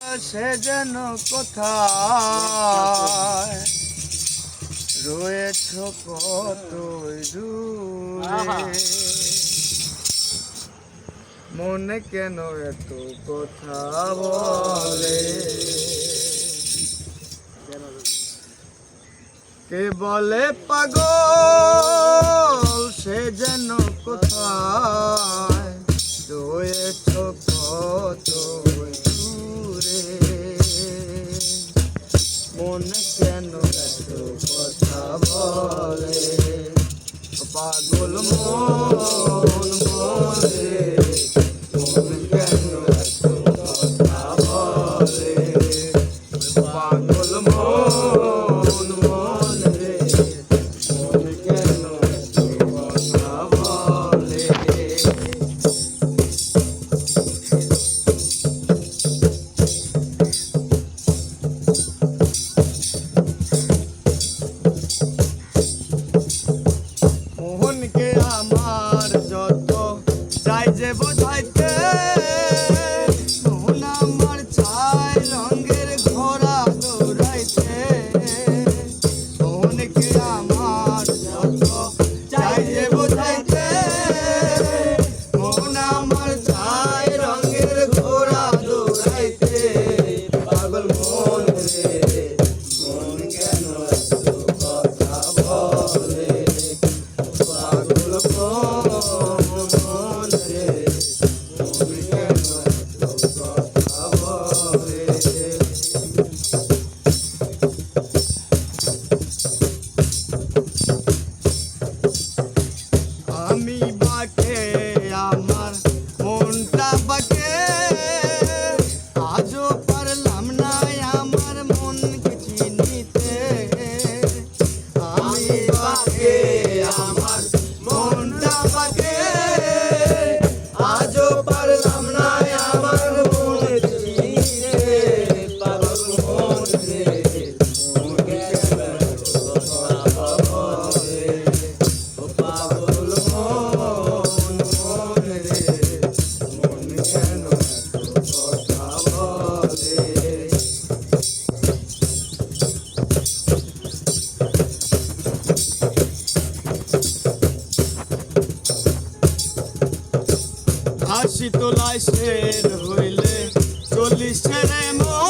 সে যেন কোথায় রয়েছ কতই দূরে, মনে কেন এত কথা বলে, কে বলে পাগল সে যেন কোথায় রয়েছ কতই দূরে, মনে কেন এত কথা বলে, পাগল মন বলে, মন কেন এত কথা বলে, পাগল মন বলে, মন কেন এত কথা বলে। মোহনকে আমার যত চাই যে বোঝাইতে, মোহন আমার চাই রঙের ঘোড়া দৌড়াইতে, মোহনকে আমার যত চাই যে বোঝাইতে, মোহন আমার চাই রঙের ঘোড়া দৌড়াইতে, পাগল মন রে মন কেন এত কথা বলে, পাগল মন রে মন কেন এত কথা বলে। আমি বাকে আমার মনটা বাকে, আজও পারলাম না আমার মনকে চিনিতে, আমি বাকে আমার মনটা বাকে, আজও পারলাম না আমার মনকে চিনিতে, পাগল মন রে মন কেন এত কথা বলে, পাগল মন রে মন কেন এত কথা বলে। আশি তোলায় শের হইলে 40 রে মন।